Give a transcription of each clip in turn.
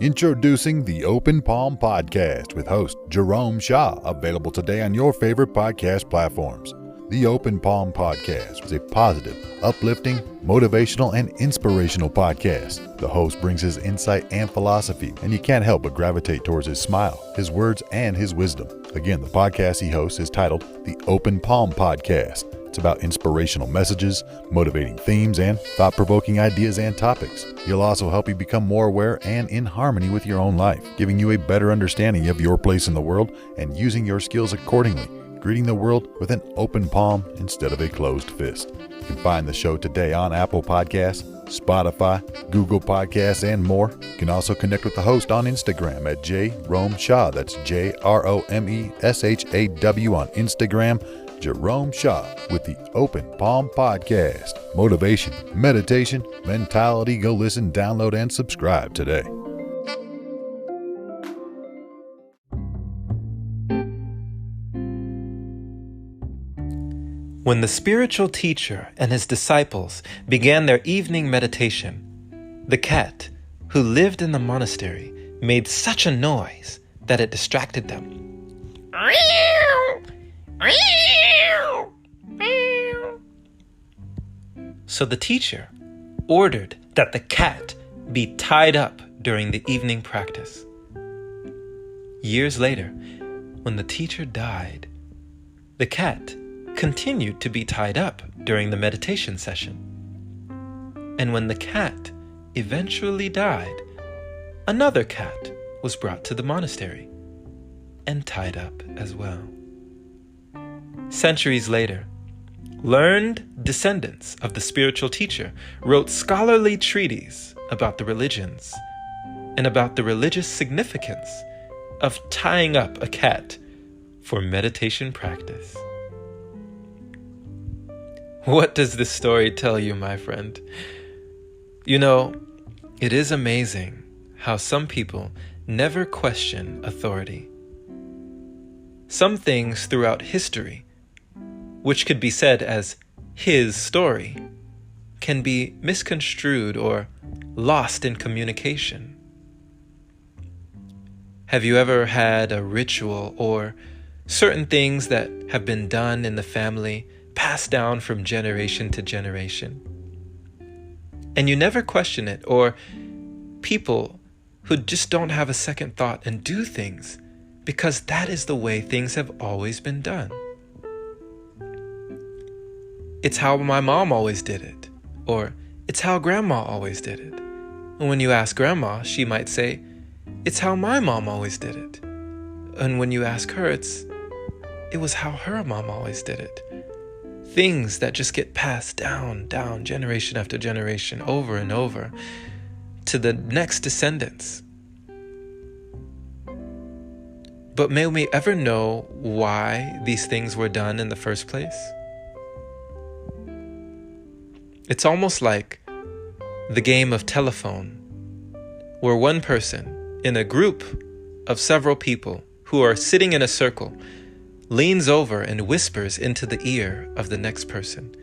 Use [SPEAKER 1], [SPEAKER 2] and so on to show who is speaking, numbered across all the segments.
[SPEAKER 1] Introducing the Open Palm Podcast with host Jerome Shaw, available today on your favorite podcast platforms. The Open Palm Podcast is a positive, uplifting, motivational, and inspirational podcast. The host brings his insight and philosophy, and you can't help but gravitate towards his smile, his words, and his wisdom. Again, the podcast he hosts is titled The Open Palm Podcast. It's about inspirational messages, motivating themes, and thought-provoking ideas and topics. He'll also help you become more aware and in harmony with your own life, giving you a better understanding of your place in the world and using your skills accordingly, greeting the world with an open palm instead of a closed fist. You can find the show today on Apple Podcasts, Spotify, Google Podcasts, and more. You can also connect with the host on Instagram at Jerome Shaw. That's JROMESHAW on Instagram. Jerome Shaw with the Open Palm Podcast. Motivation, meditation, mentality. Go listen, download, and subscribe today.
[SPEAKER 2] When the spiritual teacher and his disciples began their evening meditation, the cat, who lived in the monastery, made such a noise that it distracted them. So the teacher ordered that the cat be tied up during the evening practice. Years later, when the teacher died, the cat continued to be tied up during the meditation session. And when the cat eventually died, another cat was brought to the monastery and tied up as well. Centuries later, learned descendants of the spiritual teacher wrote scholarly treatises about the religions and about the religious significance of tying up a cat for meditation practice. What does this story tell you, my friend? You know, it is amazing how some people never question authority. Some things throughout history, which could be said as his story, can be misconstrued or lost in communication. Have you ever had a ritual or certain things that have been done in the family passed down from generation to generation, and you never question it, or people who just don't have a second thought and do things because that is the way things have always been done? It's how my mom always did it, or it's how grandma always did it. And when you ask grandma, she might say, it's how my mom always did it. And when you ask her, it was how her mom always did it. Things that just get passed down, generation after generation, over and over, to the next descendants. But may we ever know why these things were done in the first place? It's almost like the game of telephone, where one person in a group of several people who are sitting in a circle leans over and whispers into the ear of the next person,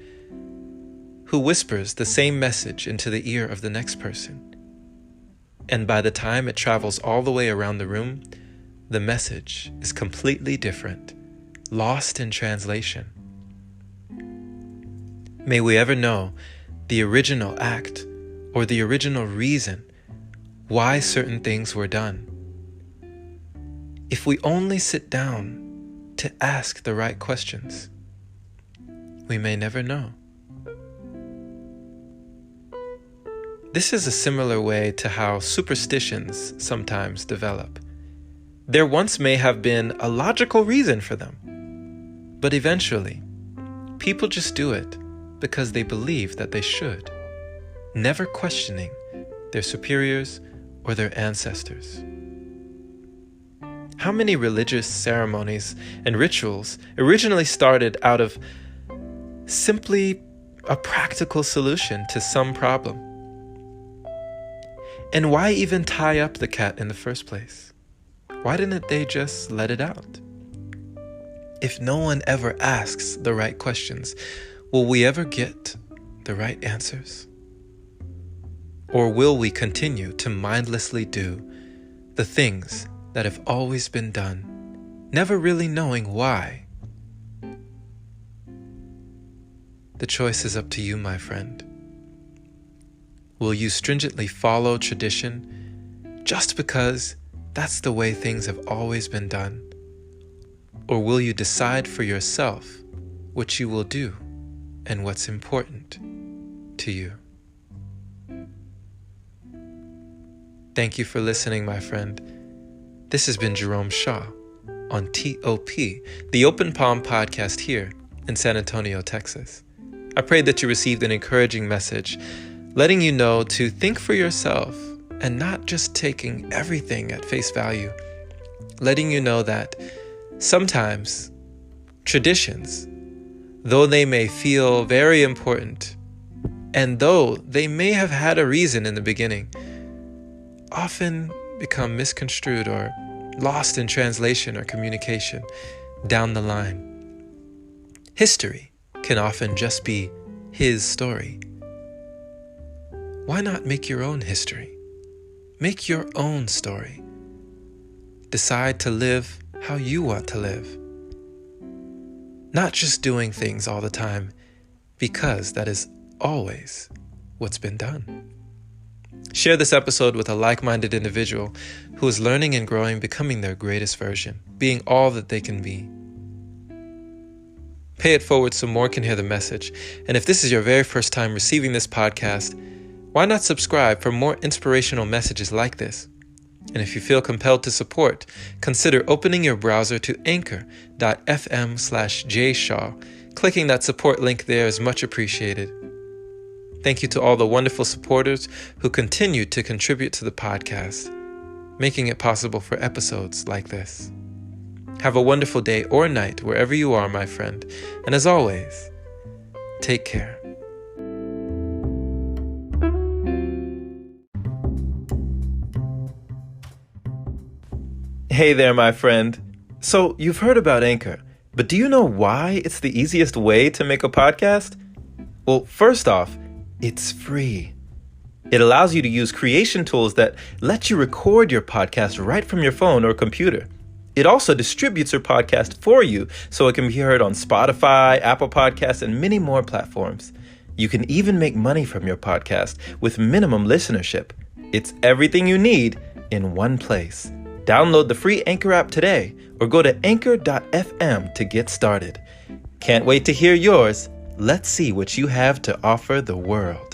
[SPEAKER 2] who whispers the same message into the ear of the next person. And by the time it travels all the way around the room, the message is completely different, lost in translation. May we ever know the original act or the original reason why certain things were done. If we only sit down to ask the right questions, we may never know. This is a similar way to how superstitions sometimes develop. There once may have been a logical reason for them, but eventually, people just do it because they believe that they should, never questioning their superiors or their ancestors. How many religious ceremonies and rituals originally started out of simply a practical solution to some problem? And why even tie up the cat in the first place? Why didn't they just let it out? If no one ever asks the right questions, will we ever get the right answers? Or will we continue to mindlessly do the things that have always been done, never really knowing why. The choice is up to you, my friend. Will you stringently follow tradition just because that's the way things have always been done? Or will you decide for yourself what you will do and what's important to you? Thank you for listening, my friend. This has been Jerome Shaw on TOP, the Open Palm podcast here in San Antonio, Texas. I pray that you received an encouraging message, letting you know to think for yourself and not just taking everything at face value, letting you know that sometimes traditions, though they may feel very important, and though they may have had a reason in the beginning, often become misconstrued or lost in translation or communication down the line. History can often just be his story. Why not make your own history? Make your own story. Decide to live how you want to live. Not just doing things all the time because that is always what's been done. Share this episode with a like-minded individual who is learning and growing, becoming their greatest version, being all that they can be. Pay it forward so more can hear the message. And if this is your very first time receiving this podcast, why not subscribe for more inspirational messages like this? And if you feel compelled to support, consider opening your browser to anchor.fm/jshaw. Clicking that support link there is much appreciated. Thank you to all the wonderful supporters who continue to contribute to the podcast, making it possible for episodes like this. Have a wonderful day or night wherever you are, my friend. And as always, take care. Hey there, my friend. So you've heard about Anchor, but do you know why it's the easiest way to make a podcast? Well, first off, it's free. It allows you to use creation tools that let you record your podcast right from your phone or computer. It also distributes your podcast for you so it can be heard on Spotify, Apple Podcasts, and many more platforms. You can even make money from your podcast with minimum listenership. It's everything you need in one place. Download the free Anchor app today or go to anchor.fm to get started. Can't wait to hear yours. Let's see what you have to offer the world.